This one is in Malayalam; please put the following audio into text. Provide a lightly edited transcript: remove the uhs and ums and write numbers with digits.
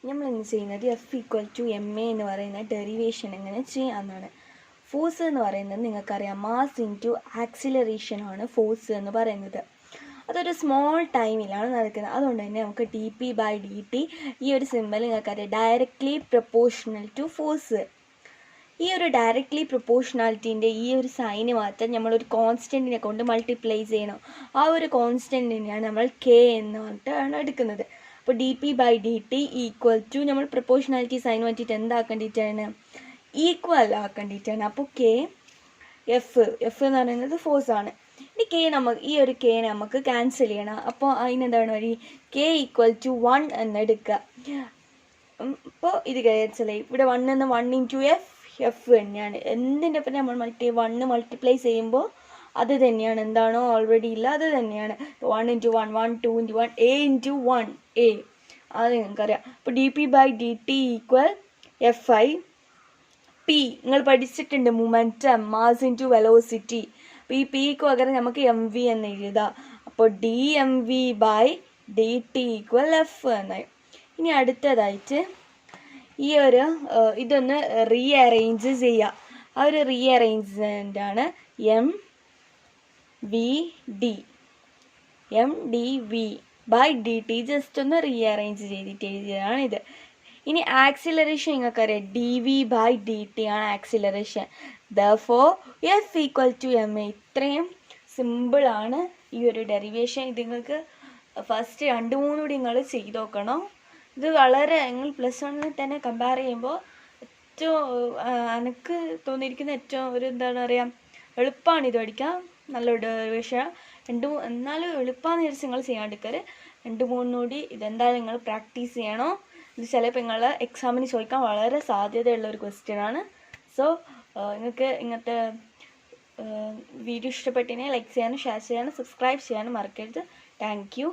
നമ്മൾ ഇന്ന് ചെയ്യുന്നത് F equal to M A എന്ന് പറയുന്ന ഡെറിവേഷൻ എങ്ങനെ ചെയ്യാമെന്നാണ്. ഫോഴ്സ് എന്ന് പറയുന്നത് നിങ്ങൾക്കറിയാം, മാസ് ഇൻറ്റു ആക്സിലറേഷൻ ആണ് ഫോഴ്സ് എന്ന് പറയുന്നത്. അതൊരു സ്മോൾ ടൈമിലാണ് നടക്കുന്നത്. അതുകൊണ്ട് തന്നെ നമുക്ക് D P by D T ഈ ഒരു സിമ്പൽ നിങ്ങൾക്കറിയാം, ഡയറക്റ്റ്ലി പ്രൊപ്പോർഷണൽ ടു ഫോഴ്സ്. ഈ ഒരു ഡയറക്റ്റ്ലി പ്രൊപ്പോർഷണാലിറ്റീൻ്റെ ഈ ഒരു സൈന് മാത്രം നമ്മളൊരു കോൺസ്റ്റൻറ്റിനെ കൊണ്ട് മൾട്ടിപ്ലൈ ചെയ്യണം. ആ ഒരു കോൺസ്റ്റൻറ്റിനെയാണ് നമ്മൾ കെ എന്ന് പറഞ്ഞിട്ടാണ് എടുക്കുന്നത്. അപ്പോൾ D P by D T equal to നമ്മൾ പ്രൊപ്പോർഷണാലിറ്റി സൈൻ മാറ്റിയിട്ട് എന്താക്കേണ്ടിയിട്ടാണ്, ഈക്വൽ ആക്കേണ്ടിയിട്ടാണ്. അപ്പോൾ കെ എഫ് എന്ന് പറയുന്നത് ഫോഴ്സ് ആണ്. ഇനി കെ ഈ ഒരു കെ നമുക്ക് ക്യാൻസൽ ചെയ്യണം. അപ്പോൾ അതിനെന്താണ് വഴി, കെ ഈക്വൽ ടു 1 എന്നെടുക്കുക. അപ്പോൾ ഇത് ക്യാൻസൽ ചെയ്യും. ഇവിടെ 1 എന്ന് 1 ഇൻറ്റു എഫ് തന്നെയാണ്. എന്തിൻ്റെ ഒപ്പം നമ്മൾ 1 മൾട്ടിപ്ലൈ ചെയ്യുമ്പോൾ അത് തന്നെയാണ്, എന്താണോ ഓൾറെഡി ഇല്ല അത് തന്നെയാണ്. 1 into 1 1, 2 into 1 A into 1 A, അത് നിങ്ങൾക്കറിയാം. അപ്പോൾ D P by D T equal F I P. നിങ്ങൾ പഠിച്ചിട്ടുണ്ട് മൊമെൻറ്റം, മാസ് ഇൻറ്റു വെലോസിറ്റി. അപ്പോൾ ഈ പിക്ക് പകരം നമുക്ക് എം വി എന്ന് എഴുതാം. അപ്പോൾ D M V by D T equal F എന്നായി. ഇനി അടുത്തതായിട്ട് ഈ ഒരു ഇതൊന്ന് റീഅറേഞ്ച് ചെയ്യുക. ആ ഒരു റീഅറേഞ്ച്മെൻ്റാണ് M V D by D T. Just ഒന്ന് റീഅറേഞ്ച് ചെയ്തിട്ട് എഴുതിയതാണിത്. ഇനി ആക്സിലറേഷൻ നിങ്ങൾക്കറിയാം, D V by D T ആണ് acceleration. Therefore F equal to M A. ഇത്രയും സിമ്പിളാണ് ഈ ഒരു ഡെറിവേഷൻ. ഇത് നിങ്ങൾക്ക് ഫസ്റ്റ് 2-3 കൂടി നിങ്ങൾ ചെയ്ത് നോക്കണം. ഇത് വളരെ നിങ്ങൾ +1 തന്നെ കമ്പയർ ചെയ്യുമ്പോൾ ഏറ്റവും എനിക്ക് തോന്നിയിരിക്കുന്ന ഏറ്റവും ഒരു എന്താണ് പറയുക, എളുപ്പമാണ് ഇത് പഠിക്കാൻ. നല്ലൊരു ഡെറിവേഷൻ. എന്നാലും എളുപ്പമാണെന്ന് വിചാരിച്ച് നിങ്ങൾ ചെയ്യാണ്ടിരിക്കരുത്. 2-3 കൂടി ഇതെന്തായാലും നിങ്ങൾ പ്രാക്ടീസ് ചെയ്യണം. ഇത് ചിലപ്പോൾ നിങ്ങൾ എക്സാമിന് ചോദിക്കാൻ വളരെ സാധ്യതയുള്ള ഒരു ക്വസ്റ്റ്യനാണ്. സോ നിങ്ങൾക്ക് ഇങ്ങനത്തെ വീഡിയോ ഇഷ്ടപ്പെട്ടിനെ ലൈക്ക് ചെയ്യാനും ഷെയർ ചെയ്യാനും സബ്സ്ക്രൈബ് ചെയ്യാനും മറക്കരുത്. Thank you.